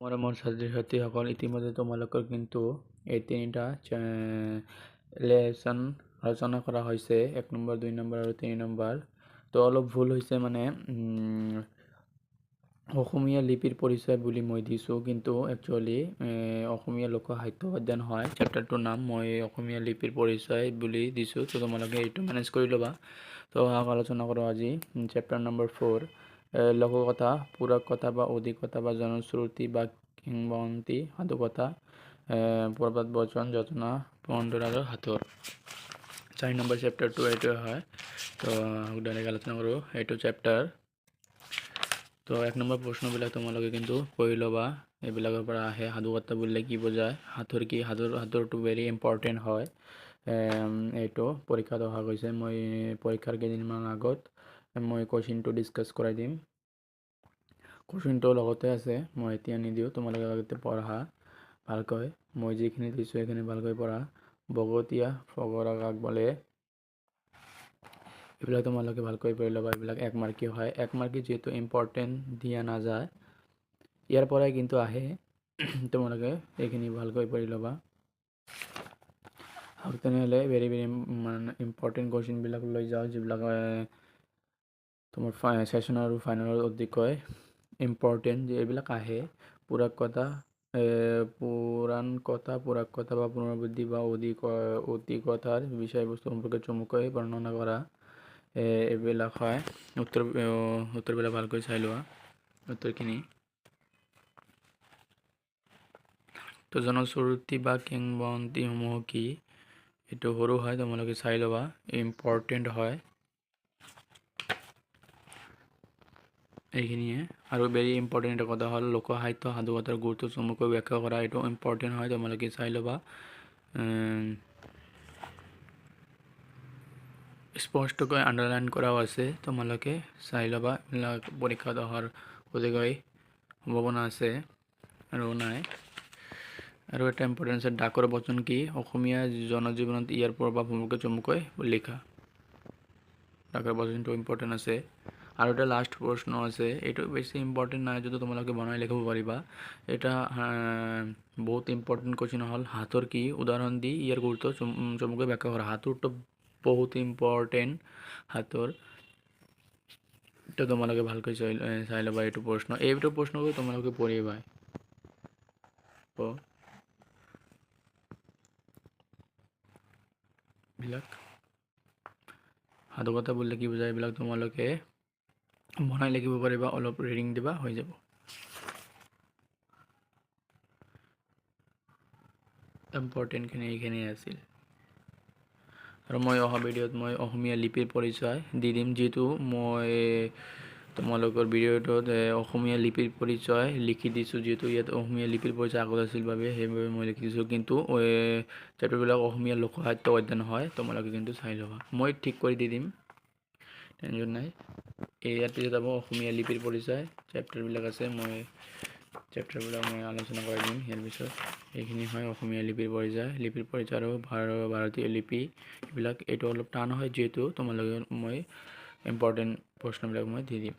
মোৰ ছাত্ৰ-ছাত্ৰীসকল ইতিমধ্যে তোমালোকৰ কিন্তু এই তিনিটা লেচন ৰচনা কৰা হৈছে 1 নম্বৰ 2 নম্বৰ আৰু 3 নম্বৰ তো অলপ ভুল হৈছে মানে অসমীয়া লিপিৰ পৰিচয় বুলি মই দিছোঁ কিন্তু একচুয়ালি অসমীয়া লোক সাহিত্য অধ্যয়ন হয় চেপ্টাৰটোৰ নাম মই অসমীয়া লিপিৰ পৰিচয় বুলি দিছোঁ তো তোমালোকে এইটো মেনেজ কৰি ল'বা তো আলোচনা কৰোঁ আজি চেপ্টাৰ নম্বৰ 4 লোককথা পুৰাকথা বা অধিকথা বা জনশ্ৰুতি বা কিংবদন্তি সাধুকথা প্ৰবাদ বচন যোজনা পন্ডৰ আৰু হাতৰ 4 নম্বৰ চেপ্টাৰটো এইটো হয় তো ডাইৰেক্ট আলোচনা কৰোঁ এইটো চেপ্টাৰ তো 1 নম্বৰ প্ৰশ্নবিলাক তোমালোকে কিন্তু পঢ়ি ল'বা এইবিলাকৰ পৰা আহে সাধুকথা বুলিলে কি বুজায় হাতৰ কি হাতৰটো ভেৰি ইম্পৰ্টেণ্ট হয় এইটো পৰীক্ষাত অহা গৈছে মই পৰীক্ষাৰ কেইদিনমান আগত মই কোৱেশ্চনটো ডিসকাস কৰাই দিম কোৱেশ্চনটো লগতে আছে মই এতিয়া নিদিও তোমালোকে আগতে পঢ়া ভালকৈ মই যিখিনি দিছোঁ সেইখিনি ভালকৈ পঢ়া বগতীয়া ফগৰা কাক বোলে এইবিলাক তোমালোকে ভালকৈ পঢ়ি ল'বা এইবিলাক 1 মাৰ্কীয় হয় 1 মাৰ্কী যেহেতু ইম্পৰ্টেণ্ট দিয়া নাযায় ইয়াৰ পৰাই কিন্তু আহে তোমালোকে এইখিনি ভালকৈ পঢ়ি ল'বা আৰু তেনেহ'লে ভেৰি ইম্পৰ্টেণ্ট কোৱেশ্চনবিলাক লৈ যাওঁ যিবিলাক তোমাৰ সেশন আৰু ফাইনেলৰ অতিকৈ ইম্পৰ্টেণ্ট যে এইবিলাক আহে পুৰাণ কথা পুৰাক কথা বা পুনৰাবৃত্তি বা অতি কথাৰ বিষয়বস্তু সম্পৰ্কে চমুকৈ বৰ্ণনা কৰা এইবিলাক হয় উত্তৰবিলাক ভালকৈ চাই লোৱা উত্তৰখিনি তো জনশ্ৰুতি বা কিংবদন্তিসমূহ কি এইটো সৰু হয় তোমালোকে চাই ল'বা ইম্পৰ্টেণ্ট হয় এইখিনিয়ে আৰু ভেৰি ইম্পৰ্টেণ্ট কথা হ'ল লোকসাহিত্য সাধুকথাৰ গুৰুত্ব চমুকৈ ব্যাখ্যা কৰা এইটো ইম্পৰ্টেণ্ট হয় তোমালোকে চাই ল'বা স্পষ্টকৈ আন্ডাৰলাইন কৰাও আছে তোমালোকে চাই ল'বা এইবিলাক পৰীক্ষাত অহাৰ অতিকৈ সম্ভাৱনা আছে আৰু নাই আৰু এটা ইম্পৰ্টেণ্ট আছে ডাকৰ বচন কি অসমীয়া জনজীৱনত ইয়াৰ প্ৰভাৱ সম্পৰ্কে চমুকৈ লিখা ডাকৰ বচনটো ইম্পৰ্টেণ্ট আছে আৰু এটা লাষ্ট প্ৰশ্ন আছে এইটো বেছি ইম্পৰ্টেণ্ট নাই যদি তোমালোকে বনাই লিখিব পাৰিবা এটা বহুত ইম্পৰ্টেণ্ট কোৱেশ্চন হ'ল হাতৰ কি উদাহৰণ দি ইয়াৰ গুৰুত্ব চমুকৈ ব্যাখ্যা কৰা হাতৰটো বহুত ইম্পৰ্টেণ্ট হাতৰ তো তোমালোকে ভালকৈ চাই ল'বা এইটো প্ৰশ্নকৈ তোমালোকে পঢ়িবা বিলাক সাধুকথা বুলিলে কি বুজায় এইবিলাক তোমালোকে বনাই লিখিব পাৰিবা অলপ ৰিডিং দিবা হৈ যাব ইম্পৰ্টেণ্টখিনি এইখিনি আছিল আৰু মই অহা ভিডিঅ'ত মই অসমীয়া লিপিৰ পৰিচয় দি দিম যেহেতু মই তোমালোকৰ ভিডিঅ'টোত অসমীয়া লিপিৰ পৰিচয় লিখি দিছোঁ যেহেতু ইয়াত অসমীয়া লিপিৰ পৰিচয় আগত আছিল বাবে সেইবাবে মই লিখি দিছোঁ কিন্তু চেপ্টাৰবিলাক অসমীয়া লোকসাহিত্য অধ্যয়ন হয় তোমালোকে কিন্তু চাই ল'বা মই ঠিক কৰি দি দিম টেনশ্যন নাই ইয়াৰ পিছত যাব অসমীয়া লিপিৰ পৰিচয় চেপ্টাৰবিলাক আছে মই চেপ্টাৰবিলাক মই আলোচনা কৰি দিম ইয়াৰ পিছত এইখিনি হয় অসমীয়া লিপিৰ পৰিচয় আৰু ভাৰতীয় লিপি এইবিলাক এইটো অলপ টান হয় যেহেতু তোমালোকে মই ইম্পৰ্টেণ্ট প্ৰশ্নবিলাক মই দি দিম